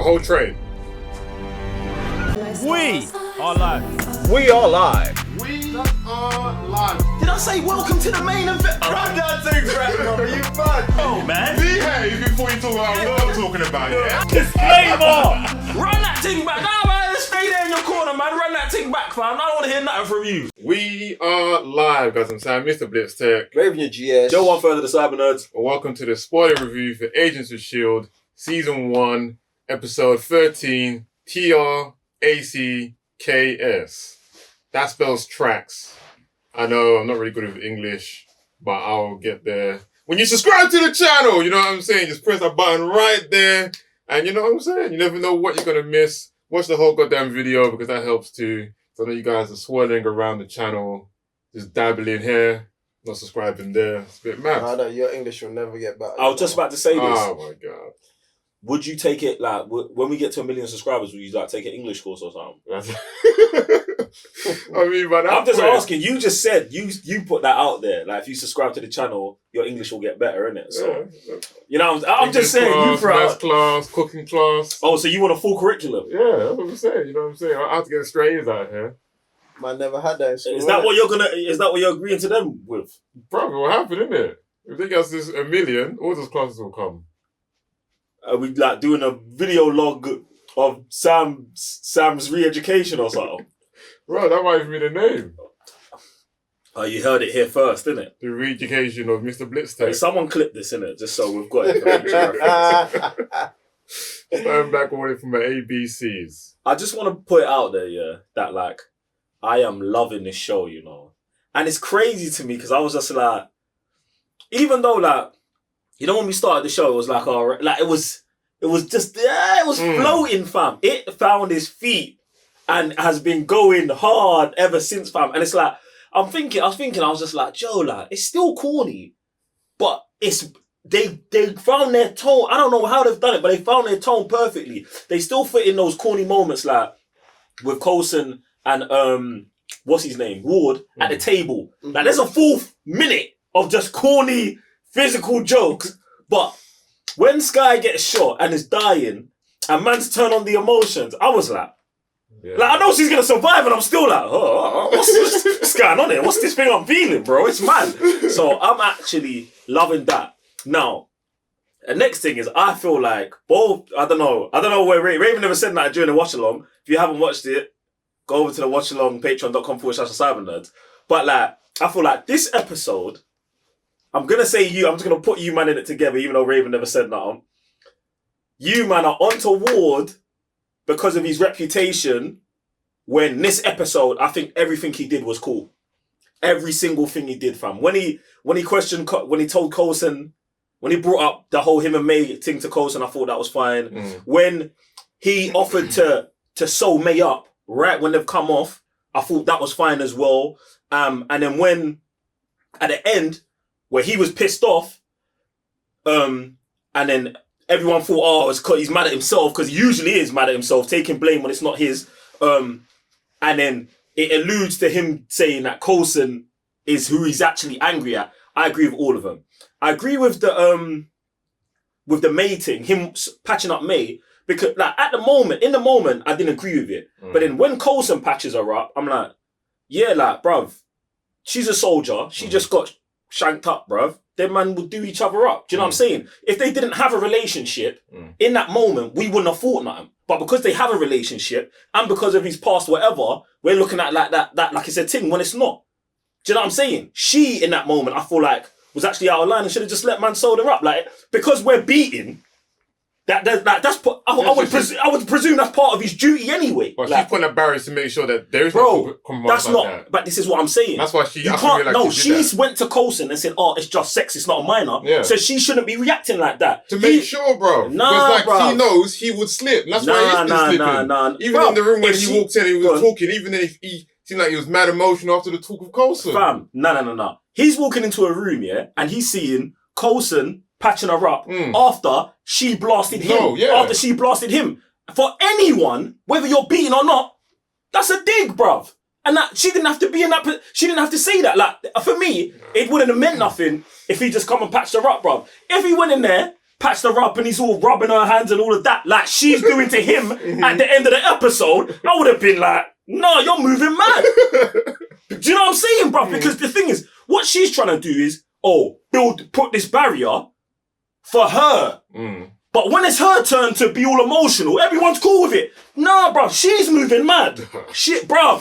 whole train. We are live. We are live. We are live. Did I say welcome to the main event? Run that thing back, brother. You mad? Oh, man. Behave before you talk about what I'm talking about, yeah? Disclaimer! Run that thing back. Nah, man, stay there in your corner, man. Run that thing back, fam. I don't want to hear nothing from you. We are live, guys. I'm Sam, Mr. Ep13. Raven GS. Joe one further, the Cyber Nerds. Welcome to the spoiler review for Agents of S.H.I.E.L.D. Season 1, Episode 13, T.R.A.C.K.S. That spells tracks. I know I'm not really good with English, but I'll get there. When you subscribe to the channel, you know what I'm saying? Just press that button right there. And you know what I'm saying? You never know what you're going to miss. Watch the whole goddamn video because that helps too. So I know you guys are swirling around the channel, just dabbling here, not subscriing there. It's a bit mad. No, your English will never get better. I was just about to say this. Oh my God. Would you take it, like, when we get to 1 million subscribers, would you, like, take an English course or something? I mean, but I'm just asking. You just said, you put that out there. Like, if you subscribe to the channel, your English will get better, innit? So, yeah. You know, I'm just saying, class, you throw maths class, cooking class. Oh, so you want a full curriculum? Yeah, that's what I'm saying. You know what I'm saying? I have to get straight A's out here. Man, never had that in school. Is that what you're agreeing to them with? Probably what happened, isn't it? If they get this 1 million, all those classes will come. Are we, like, doing a video log of Sam's re-education or something? Bro, that might even be the name. Oh, you heard it here first, didn't it? The re-education of Mr. Blitz Hey, someone clip this, innit? Just so we've got it. Starting back all the way from my ABCs. I just want to put it out there, yeah, that, like, I am loving this show, you know. And it's crazy to me because I was just like, even though, like, you know, when we started the show, it was like, all right, like, it was just, yeah, it was floating, fam. It found its feet and has been going hard ever since, fam. And it's like, I was just like, Joe, like, it's still corny, but they found their tone. I don't know how they've done it, but they found their tone perfectly. They still fit in those corny moments, like, with Coulson and, what's his name? Ward at the table. Like, there's a full minute of just corny physical jokes, but when Sky gets shot and is dying and man's turn on the emotions, I was like, I know she's gonna survive, and I'm still like, what's going on here? What's this thing I'm feeling, bro? It's mad. So I'm actually loving that. Now, the next thing is I feel like both, I don't know where Raven never said that during the watch along. If you haven't watched it, go over to the watch along, patreon.com/cybernerds. But like, I feel like this episode, I'm going to say you, I'm just going to put you man in it together, even though Raven never said that. You man are onto Ward because of his reputation. When this episode, I think everything he did was cool. Every single thing he did, fam. When he told Coulson, when he brought up the whole him and May thing to Coulson, I thought that was fine. When he offered to sew May up, right when they've come off, I thought that was fine as well. And then when, at the end, where he was pissed off, and then everyone thought, oh, it's 'cause he's mad at himself, because he usually is mad at himself, taking blame when it's not his. And then it alludes to him saying that Coulson is who he's actually angry at. I agree with all of them. I agree with the mating, him patching up May, because like in the moment, I didn't agree with it. But then when Coulson patches her up, I'm like, yeah, like, bruv, she's a soldier. She just got shanked up, bruv. Them man would do each other up. Do you know what I'm saying? If they didn't have a relationship, in that moment, we wouldn't have thought nothing. But because they have a relationship, and because of his past whatever, we're looking at like that like it's a thing when it's not. Do you know what I'm saying? She, in that moment, I feel like, was actually out of line and should have just let man sold her up. Like, because we're beating, I would presume that's part of his duty anyway. But like, she's putting up barriers to make sure that there is no that's not. that. But this is what I'm saying. That's why she. Went to Coulson and said, "Oh, it's just sex. It's not a minor." Yeah. So she shouldn't be reacting like that. To make sure, bro. Because bro. he knows he would slip. And that's why he's been slipping. Even bro, in the room when he walked in, he was talking. Even if he seemed like he was mad emotional after the talk of Coulson. Fam, no. He's walking into a room, yeah, and he's seeing Coulson patching her up after she blasted him. After she blasted him. For anyone, whether you're beaten or not, that's a dig, bruv. And that she didn't have to be in that. She didn't have to say that. Like, for me, it wouldn't have meant nothing if he just come and patched her up, bruv. If he went in there, patched her up and he's all rubbing her hands and all of that, like she's doing to him at the end of the episode, I would have been like, no, you're moving mad. Do you know what I'm saying, bro? Because the thing is, what she's trying to do is, put this barrier for her. But when it's her turn to be all emotional, everyone's cool with it. Nah, bro, she's moving mad. Shit, bro.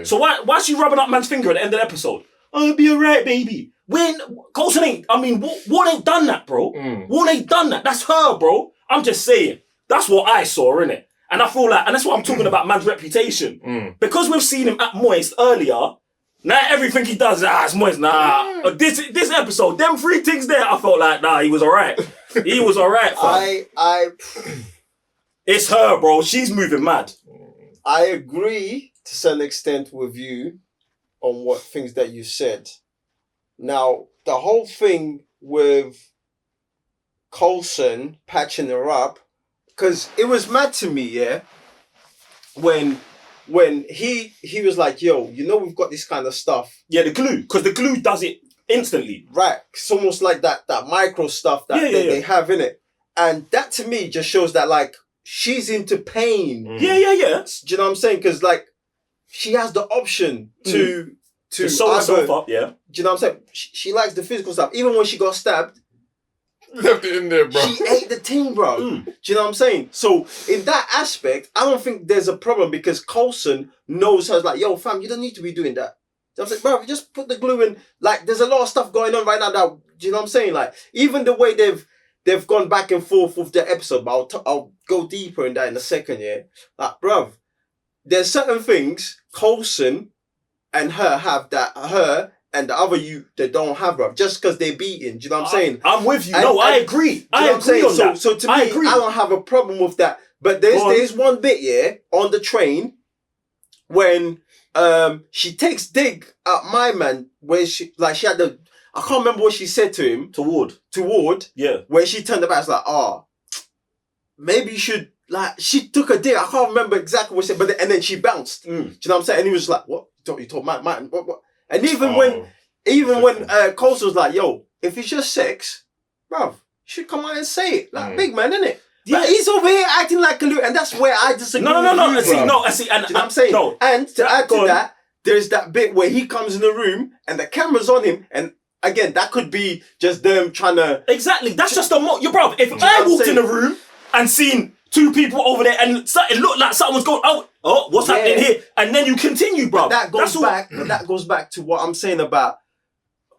So why is she rubbing up man's finger at the end of the episode? Oh, it'll be alright, baby. When Coulson ain't, Ward ain't done that, bro. Ward ain't done that. That's her, bro. I'm just saying. That's what I saw, innit? And I feel like, and that's what I'm talking about, man's reputation. Because we've seen him at Moist earlier, now everything he does, it's Moist. Nah. This episode, them 3 things there, I felt like, nah, he was alright. He was alright, fam. It's her, bro. She's moving mad. I agree to some extent with you on what things that you said. Now, the whole thing with Coulson patching her up, because it was mad to me, yeah, when he was like, yo, you know we've got this kind of stuff. Yeah, the glue, because the glue does it instantly. Right, it's almost like that micro stuff that they have in it. And that to me just shows that like, she's into pain. Yeah. Do you know what I'm saying? Because like, she has the option to sew herself up, yeah. Do you know what I'm saying? She likes the physical stuff. Even when she got stabbed, left it in there, bro. She ate the thing, bro. Do you know what I'm saying? So in that aspect, I don't think there's a problem because Coulson knows her. Like, yo, fam, you don't need to be doing that. So I'm saying, bro, just put the glue in. Like, there's a lot of stuff going on right now. That, do you know what I'm saying? Like, even the way they've gone back and forth with the episode, but I'll go deeper in that in a second, yeah. Like, bro, there's certain things Coulson and her have that her and the other you they don't have, bro. Just because they're beaten. Do you know what I'm saying? I'm with you. I agree. I agree on that. So to me, I don't have a problem with that. But there's one bit, yeah, on the train when she takes dig at my man where she had the I can't remember what she said to him. To Ward. Yeah. Where she turned about, it's like, maybe you should, like, she took a dig. I can't remember exactly what she said, and then she bounced. Do you know what I'm saying? And he was like, what? You told man, what? And even when Coulson was like, yo, if it's just sex, bruv, you should come out and say it. Like, big man, innit? Yeah. But he's over here acting like a loot, and that's where I disagree with you, I see. And, do you know what I'm saying? No, and to add to that, there's that bit where he comes in the room, and the camera's on him, and again, that could be just them trying to... Exactly, that's just a your bro. If I walked in the room and seen 2 people over there and it looked like something was going, what's happening here? And then you continue, bro. But that goes back to what I'm saying about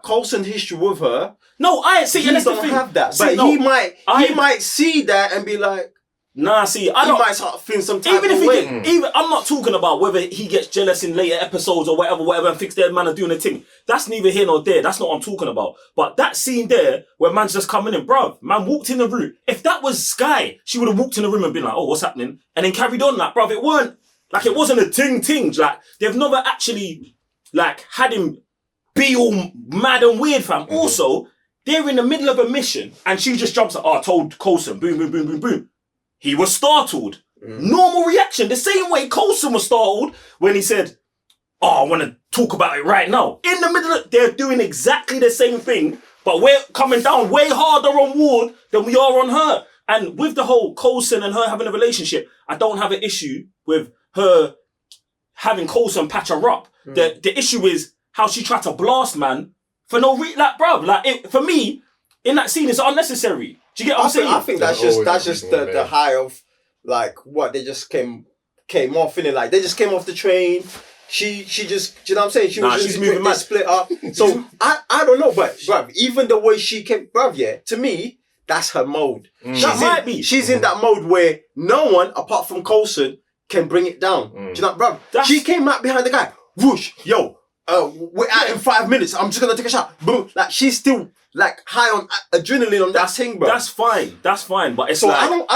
Coulson's history with her. No, I see. He don't have that, but he might see that and be like, nah. See, I he don't. might start feeling some type Even of if he way. even I'm not talking about whether he gets jealous in later episodes or whatever, and thinks their man are doing a thing. That's neither here nor there. That's not what I'm talking about. But that scene there where man's just coming in, bruv, man walked in the room. If that was Sky, she would have walked in the room and been like, oh, what's happening? And then carried on, like, bruv, it wasn't a ting. Like, they've never actually, like, had him be all mad and weird, fam. Also, they're in the middle of a mission and she just jumps up, I told Coulson, boom, boom, boom, boom, boom. He was startled. Normal reaction. The same way Coulson was startled when he said, I want to talk about it right now. In the middle of, they're doing exactly the same thing, but we're coming down way harder on Ward than we are on her. And with the whole Coulson and her having a relationship, I don't have an issue with her having Coulson patch her up. The issue is how she tried to blast man for no reason. Like, bruv, for me, in that scene, it's unnecessary. Do you get what I'm saying? I think that's just the high of, like, what they just came off, innit? Like, they just came off the train. She just, do you know what I'm saying? She's moving mad. Split up. So, I don't know, but, bruv, even the way she came, bruv, yeah, to me, that's her mode. She's in that mode where no one, apart from Coulson, can bring it down. Do you know, bruv? She came out behind the guy. Whoosh, yo. We're out in 5 minutes. I'm just gonna take a shot. Boom. Like, she's still like high on adrenaline on that thing, bro. That's fine. But it's so like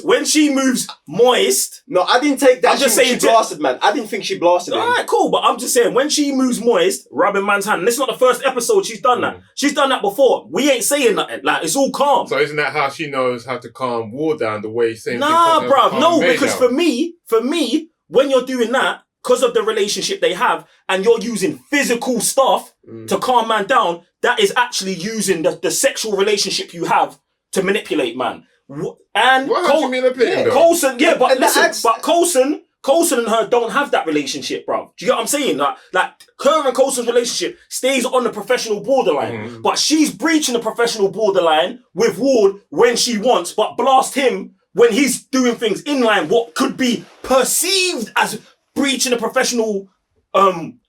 when she moves moist. No, I didn't take that. I'm just saying she blasted, man. I didn't think she blasted him. Alright, cool. But I'm just saying when she moves moist, rubbing man's hand. And this is not the first episode she's done that. She's done that before. We ain't saying nothing. Like, it's all calm. So isn't that how she knows how to calm Ward down the way he's saying? Nah, bruv. No, because for me, when you're doing that, because of the relationship they have, and you're using physical stuff to calm man down, that is actually using the sexual relationship you have to manipulate man. And What do you manipulate him, though? Coulson, yeah, but And listen, that's- but Coulson and her don't have that relationship, bro. Do you get what I'm saying? Like her and Coulson's relationship stays on the professional borderline, but she's breaching the professional borderline with Ward when she wants, but blast him when he's doing things in line what could be perceived as breaching the professional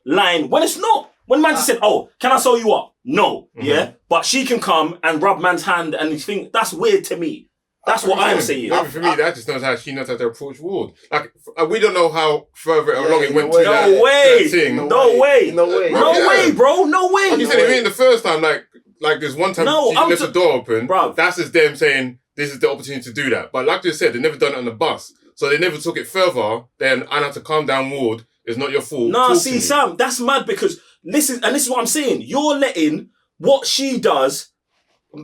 line when it's not. When man just said, "Oh, can I sew you up?" No, yeah, but she can come and rub man's hand and think that's weird to me. That's what I'm saying. Maybe for me, that just knows how she knows how to approach Ward. Like, we don't know how further along it went to way. that, No way. that thing. No way. No way. No Yeah. way, bro. No way. Like you said, even the first time, like there's one time No, she I'm left the door open. Bruv. That's just them saying this is the opportunity to do that. But like you said, they never done it on the bus, so they never took it further. Then I have to calm down, Ward. It's not your fault. Nah, Talk to see, me. Sam, that's mad because this is what I'm saying. You're letting what she does.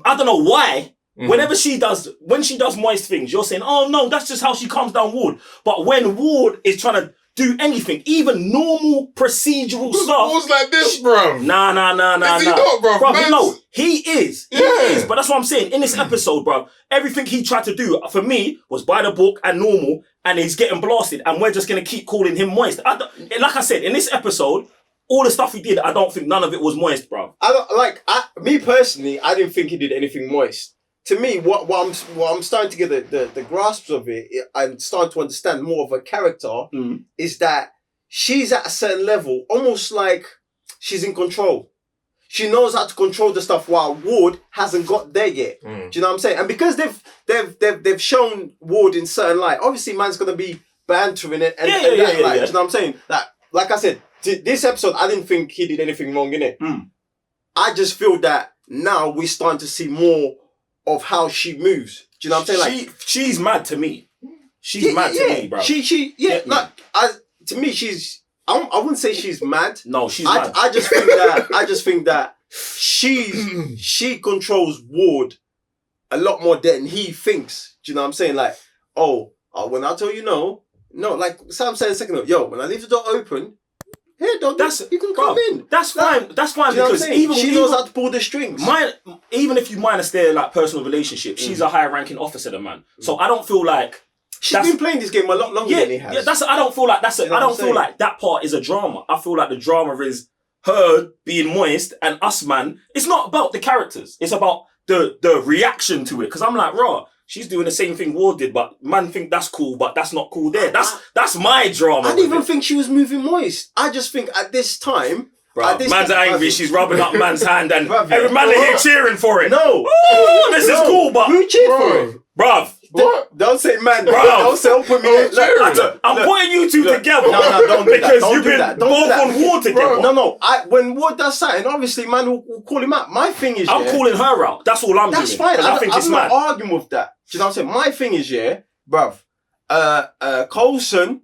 I don't know why. When she does moist things, you're saying, "Oh no, that's just how she calms down Ward." But when Ward is trying to do anything, even normal procedural stuff, Ward's like this, bro. Nah. Is he not, bruv? Bruv, Man's- no, he is. He Yeah. is. But that's what I'm saying. In this episode, bro, everything he tried to do for me was by the book and normal, and he's getting blasted, and we're just gonna keep calling him moist. Like I said, in this episode, all the stuff he did, I don't think none of it was moist, bro. Me personally, I didn't think he did anything moist. To me, what I'm starting to get the grasp of it and starting to understand more of her character is that she's at a certain level, almost like she's in control. She knows how to control the stuff while Ward hasn't got there yet. Do you know what I'm saying? And because they've shown Ward in certain light, obviously man's gonna be bantering it and that. Do you know what I'm saying? Like I said, this episode, I didn't think he did anything wrong in it. I just feel that now we're starting to see more of how she moves. Do you know what I'm saying? Like She's mad to me. She's mad to me, bro. To me, she's. I wouldn't say she's mad. No, she's mad. I just think that she controls Ward a lot more than he thinks. Do you know what I'm saying? Like, when I tell you no, like Sam said a second ago, yo, when I leave the door open, here, dog, you can come in. That's fine. That's fine Do you know what I'm because saying? She knows how to pull the strings. Even if you minus their like personal relationship, she's a higher ranking officer than man. So I don't feel like she's been playing this game a lot longer than he has. Yeah, I don't feel like You know I what I'm don't feel saying? like that part is a drama. I feel like the drama is her being moist and us, man. It's not about the characters. It's about the reaction to it. Because I'm like, raw. She's doing the same thing Ward did, but man think that's cool, but that's not cool there. That's my drama. I didn't even think she was moving moist. I just think at this time, man's angry. She's rubbing up man's hand, and Bruv, every man here cheering for it. No, this is cool, but who cheered for it? bruv, What? Don't say man. Bro. Don't say open me. I'm putting you two together. No, don't do that. because Don't you've do been that. Don't do both that. on Ward together. No. When Ward does something, obviously man will call him out. My thing is, I'm calling her out. That's all I'm That's doing. fine. 'Cause I think it's I'm mad. not arguing with that. Do you know what I'm saying? My thing is, bruv, Coulson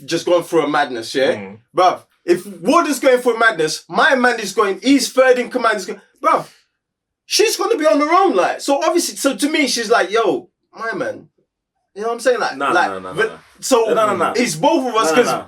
just going through a madness, bruv. If Ward is going through a madness, my man is going. He's third in command. Bruv, she's going to be on her own, like. So obviously, so to me, she's like, yo, my man. You know what I'm saying? Like, No. So No. it's both of us because No.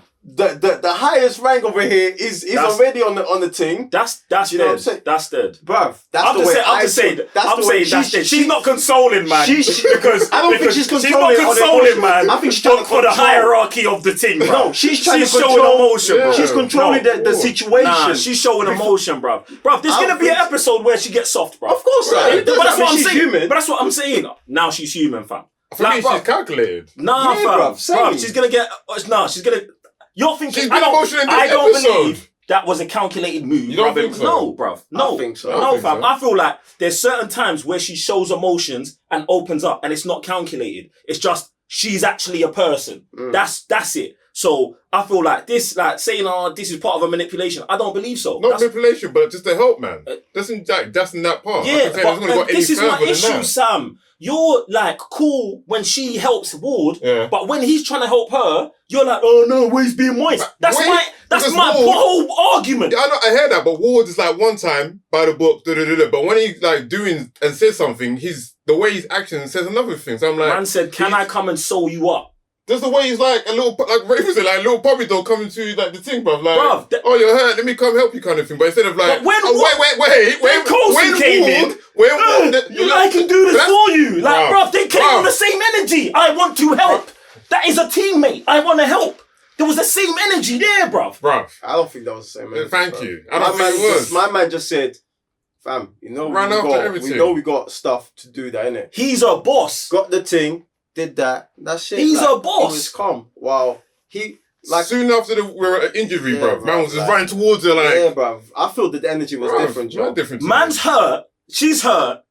the highest rank over here is already on the thing. That's You know what I'm dead. saying? That's dead. Bruv, that's I'm the just way saying. I'm I just saying. feel. That's I'm the way saying that's dead. She's not consoling, man. because I don't think because she's not consoling on consoling, emotion. man. I think she's trying to for the control. hierarchy of the team, bro. No, she's trying to showing control. emotion, bro. She's controlling the situation. Nah, she's showing emotion, bro. Bro, there's gonna be an episode where she gets soft, bro. Of course, Right. but But that's what I'm she's saying. human. But that's what I'm saying. Now she's human, fam. For me, bruv, she's calculated. Nah, Yeah, fam. bruv, same. Bruv, she's gonna get. She's gonna. You're thinking. She's been emotional in this I don't episode. believe that was a calculated move. You don't bruv. think so? No, bruv. No, I think so. I don't No, think fam. so. I feel like there's certain times where she shows emotions and opens up, and it's not calculated. It's just she's actually a person. That's it. So I feel like this, like saying, this is part of a manipulation. I don't believe so. Not That's- manipulation, but just to help, man. That's in that part. Yeah, Like I said, but it's not got any this is my further than issue, that. Sam. You're like cool when she helps Ward, Yeah. but when he's trying to help her, you're like, oh no, Wade's being moist. That's Wade- my because my Ward- whole argument. Yeah, I hear that, but Ward is like one time by the book, but when he's like doing and says something, the way he's acting says another thing. So I'm like, Man said, "Can I come and sew you up?" Just the way he's like a little, like Raven said, like a little puppy dog coming to like the thing, bruv. Like, Bruv, oh, you're hurt, let me come help you, kind of thing. But instead of like, But when wait, when Coulson came in, when you like can do this for Like, bruv, they came Bruv. with the same energy. I want to help. That is a teammate. I want to help. There was the same energy there, bruv. Bruv. I don't think that was the same. Energy, Thank bro. you. I don't think it was. My man just said, fam, you know, Ran after everything. we know we got stuff to do that, innit? He's a boss. Got the thing, did that. That's it. He's like, a boss. He was calm. Wow. He like soon after the interview, Yeah, bruv, man bruv, was just like- running towards her like, yeah, bruv. I feel that the energy was bruv, different, not Joe. different. to Man's me. hurt. She's hurt.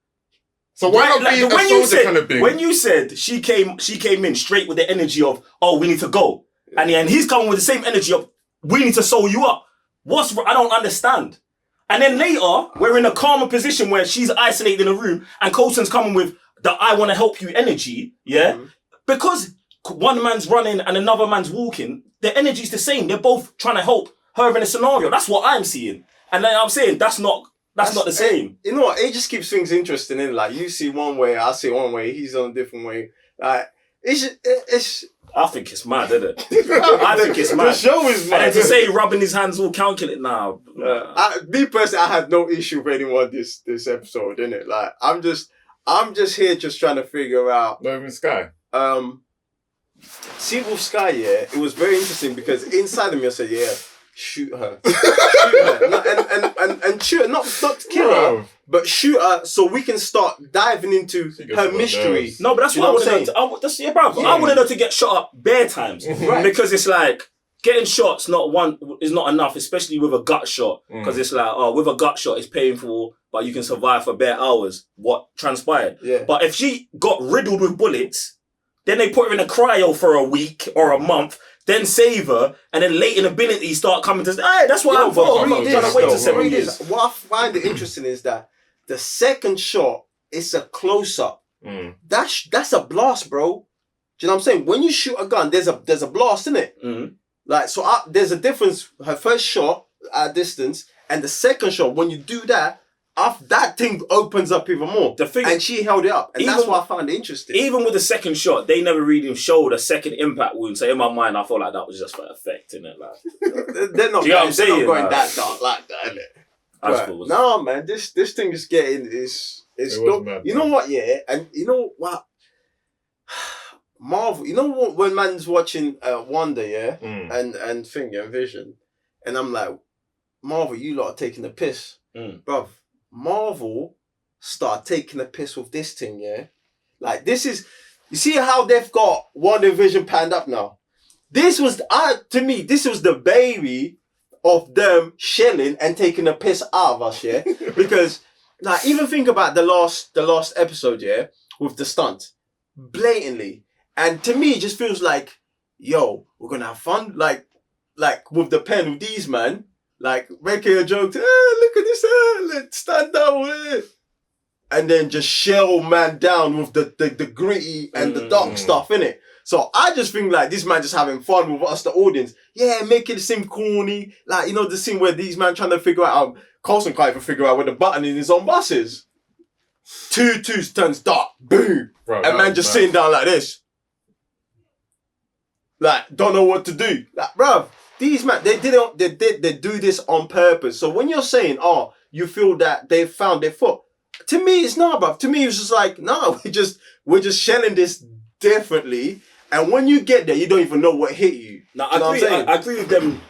So why not Like, be a when you soldier said, kind of thing? when you said she came in straight with the energy of, oh, we need to go. And he's coming with the same energy of, we need to sew you up. I don't understand. And then later, we're in a calmer position where she's isolated in a room and Coulson's coming with the I want to help you energy, yeah? Mhm. Because one man's running and another man's walking, the energy's the same. They're both trying to help her in a scenario. That's what I'm seeing. And then I'm saying that's not the same. You know what? It just keeps things interesting, in like you see one way, I see one way, he's on a different way. Like it's I think it's mad, isn't it? I think it's the mad. show is And mad. then to say rubbing his hands all calculate now. Me personally, I had no issue with anyone this episode, innit? Like I'm just here just trying to figure out. Not even Sky. See with Sky, yeah, it was very interesting because inside of me I said, yeah, shoot her. Shoot her. And shoot her, not to kill her, Bruv. but shoot her so we can start diving into She gets her on my mystery. nerves. No, but that's You what I know what I'm wanted her to. I wanted her to get shot up bare times. Right. Because it's like getting shots is not enough, especially with a gut shot. Because it's like, oh, with a gut shot it's painful, but you can survive for bare hours. What transpired? Yeah. But if she got riddled with bullets, then they put her in a cryo for a week or a month, then save her, and then late in ability start coming to say, hey, that's what I'm for. I'm not Read trying this, to wait till though. 7 Read years. this. What I find it interesting is that the second shot is a close up. That's a blast, bro. Do you know what I'm saying? When you shoot a gun, there's a blast in it. Like so, there's a difference. Her first shot at distance and the second shot. When you do that, that thing opens up even more. The thing, And she held it up, and that's Even- what I found interesting. even with the second shot, they never really showed a second impact wound. So in my mind, I felt like that was just for effect, innit? Like, They're not. Do you know what I'm they're not saying? going Like- that dark like that, innit? I just Right. thought it was- No, man, this thing is getting is It was dope. mad, You know man. what? Yeah, and you know what? Marvel. You know what? When man's watching Wonder, yeah, and Finger and Vision, and I'm like, Marvel, you lot are taking the piss, bruv. Marvel start taking the piss with this thing, yeah. Like this is, you see how they've got Wonder Vision panned up now. This was to me, this was the baby of them shelling and taking the piss out of us, yeah. Because like even think about the last episode, yeah, with the stunt, blatantly, and to me it just feels like, yo, we're gonna have fun, like with the pen with these man, like making a joke, look at this, let's stand down with it. And then just shell man down with the gritty and the dark stuff in it. So I just think like this man just having fun with us, the audience. Yeah, making it seem corny. Like, you know, the scene where these man trying to figure out, Coulson can't even figure out where the button in his own bus is. Two turns dark, boom. Bro, And man just sitting down like this. Like, don't know what to do. Like, bruv, these man, they do this on purpose. So when you're saying, oh, you feel that they found their foot, to me it's not, bruv. To me it's just like, no, we're just shelling this differently. And when you get there, you don't even know what hit you. Now, You know what I'm saying? I agree with them.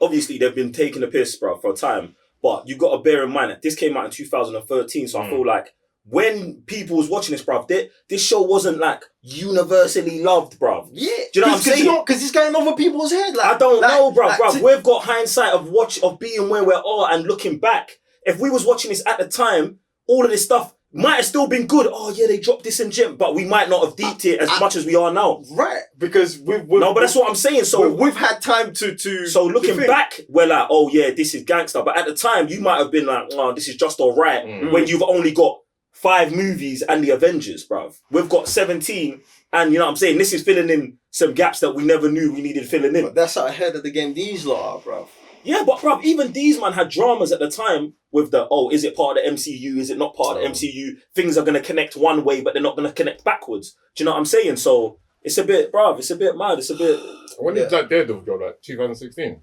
Obviously, they've been taking the piss, bro, for a time. But you got to bear in mind that this came out in 2013. So I feel like when people was watching this, bruv, this show wasn't like universally loved, bruv. Yeah. Do you know what I'm saying? Because it's going over people's head. Like, I don't know, bruv. like, We've got hindsight of being where we are and looking back. If we was watching this at the time, all of this stuff might have still been good. Oh yeah, they dropped this in gym, but we might not have deeped it as much as we are now. Right, because No, but that's what I'm saying. So we've had time to. So looking back, we're like, oh yeah, this is gangster. But at the time, you might have been like, oh, this is just all right. When you've only got 5 movies and the Avengers, bruv. We've got 17, and you know what I'm saying? This is filling in some gaps that we never knew we needed filling in. But that's ahead of the game these lot are, bruv. Yeah, but bruv, even these man had dramas at the time with the, oh, is it part of the MCU? Is it not part of the MCU? Things are going to connect one way, but they're not going to connect backwards. Do you know what I'm saying? So it's a bit, bruv, it's a bit mad. It's a bit... When did that Daredevil go, like 2016?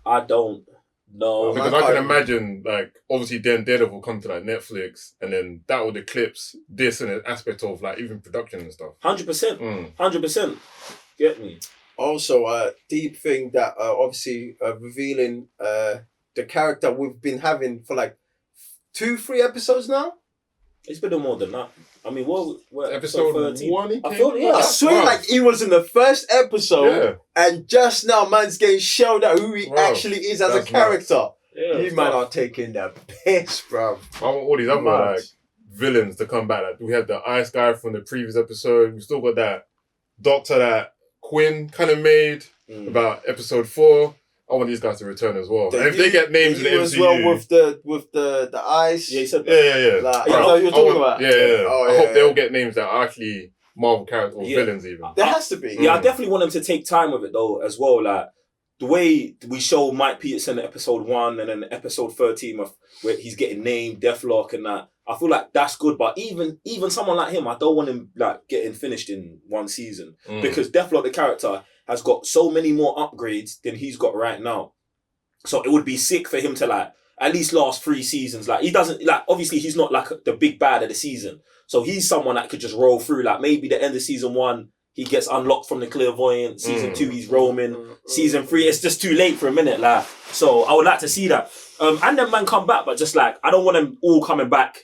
I don't No, Oh, Because man I can can't- imagine, like, obviously then Daredevil come to, like, Netflix, and then that would eclipse this in an aspect of, like, even production and stuff. 100%. Mm. 100%. Get me? Also, deep thing that obviously revealing the character we've been having for like 2-3 episodes now. It's been more than that. I mean, what Episode 13? 1 he I came? feel, yeah. I swear, Wow. like he was in the first episode, Yeah. and just now, man's getting shelled out who he Wow. actually is as a That's character. Yeah, You man are taking the piss, bro. I want all these other, Mad. like, villains to come back. Like, we had the ice guy from the previous episode. We still got that doctor that Quinn kind of made about episode 4. I want these guys to return as well. And if they get names in the you MCU... as well with the ice. Yeah, he said that. Yeah. Like, Yeah, you know what you're talking want- about. Yeah. Oh, I yeah, hope they yeah. all get names that are actually Marvel characters or Yeah. villains even. There has to be. Yeah, I definitely want him to take time with it though, as well. Like the way we show Mike Peterson in episode 1 and then episode 13 where he's getting named Deathlock and that. I feel like that's good, but even someone like him, I don't want him like getting finished in one season because Deathlock the character has got so many more upgrades than he's got right now. So it would be sick for him to like at least last 3 seasons. Like he doesn't like obviously he's not like the big bad of the season. So he's someone that could just roll through. Like maybe the end of season 1, he gets unlocked from the Clairvoyant. Season 2, he's roaming. Season 3, it's just too late for a minute. Like so, I would like to see that. And then man come back, but just like I don't want them all coming back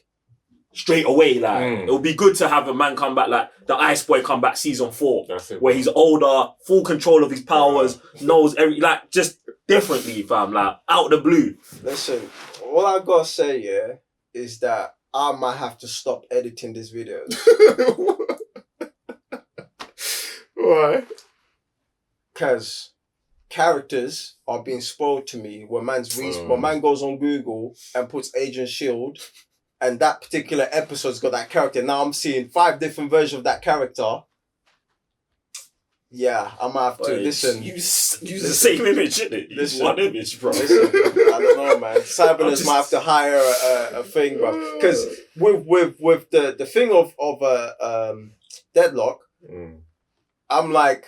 straight away. Like it would be good to have a man come back, like the Ice Boy come back season 4, That's it, where bro. he's older, full control of his powers, knows like just differently, fam. Like out of the blue. Listen, all I gotta say, yeah, is that I might have to stop editing this video. Why? Because characters are being spoiled to me when when man goes on Google and puts Agent Shield and that particular episode's got that character. Now I'm seeing 5 different versions of that character. Yeah, I might have to listen. Use the same image, innit? Use Listen. one image, bro. Listen, I don't know, man. Cyberners might have to hire a thing, bro. Because with the thing of Deadlock, I'm like,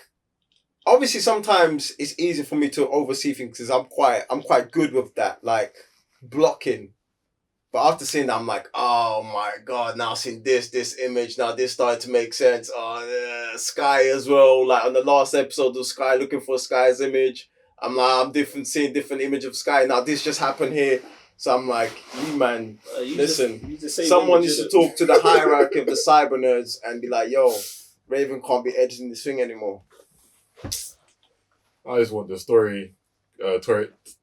obviously sometimes it's easy for me to oversee things because I'm quite good with that, like blocking. But after seeing that, I'm like, oh my god! Now seeing this image, now this started to make sense. Oh, Sky as well. Like on the last episode of Sky, looking for Sky's image. I'm like, seeing different image of Sky. Now this just happened here. So I'm like, you man, listen. Someone needs to talk to the hierarchy of the cyber nerds and be like, yo, Raven can't be editing this thing anymore. I just want the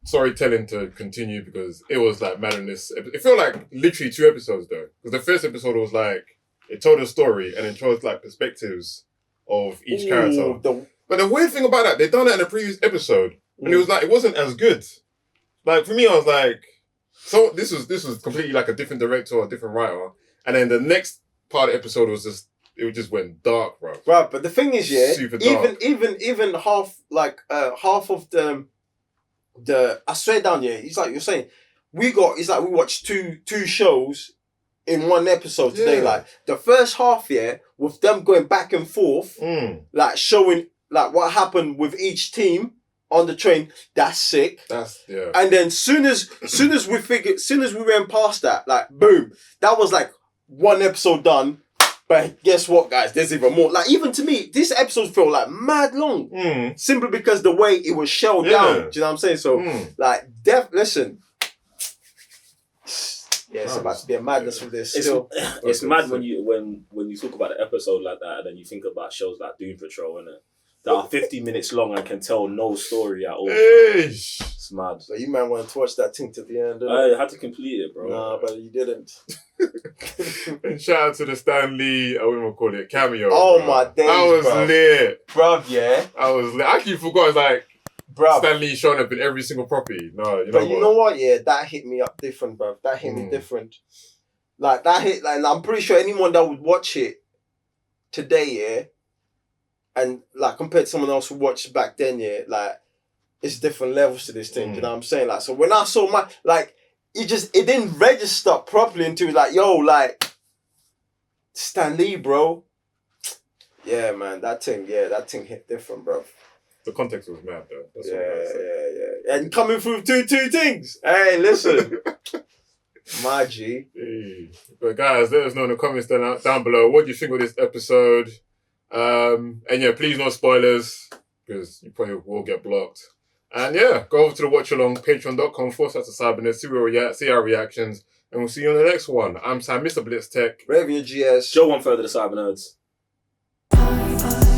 storytelling to continue because it was like mad in this. It felt like literally 2 episodes though, because the first episode was like it told a story and it chose like perspectives of each character. But the weird thing about that, they done that in the previous episode, and it was like it wasn't as good. Like for me, I was like, so this was completely like a different director or a different writer, and then the next part of the episode was just. It just went dark, bro. Right, but the thing is, yeah, Super dark. even half of the I swear down, yeah, it's like you're saying, we watched two shows in one episode today. Yeah. Like the first half, yeah, with them going back and forth, like showing like what happened with each team on the train. That's sick. Yeah. And then soon as we went past that, like boom, that was like one episode done. But guess what, guys? There's even more. Like, even to me, this episode felt like mad long. Simply because the way it was shelled down. Do you know what I'm saying? So, like, listen. Yeah, it's about to be a madness with this. It's mad when you talk about an episode like that and then you think about shows like Doom Patrol, innit? That are 50 minutes long and can tell no story at all. It's mad. So you man wanted to watch that thing to the end, didn't I had to complete it, bro. Nah, but you didn't. And shout out to the Stan Lee, what do we call it, cameo. Oh bro. my days, I was lit. Bruv, yeah. I was lit. I actually forgot, it's like, Bruv. Stan Lee showing up in every single property. No, you know But what? you know what? Yeah, that hit me up different, bruv. That hit me different. Like, that hit, like, I'm pretty sure anyone that would watch it today, yeah, and, like, compared to someone else who watched back then, yeah, like, it's different levels to this thing, you know what I'm saying? Like, so when I saw it didn't register properly until, like, yo, like, Stan Lee, bro. Yeah, man, that thing hit different, bro. The context was mad though. That's Yeah, what I say. yeah. And coming through two things. Hey, listen. My G. Hey. But guys, let us know in the comments down below. What do you think of this episode? And yeah, please no spoilers because you probably will get blocked. And yeah, go over to the watch along, patreon.com/cybernet, see our reactions, and we'll see you on the next one. I'm Sam, Mr. Blitz Tech. Raven GS. Joe 1/3 of the Cyber Nerds.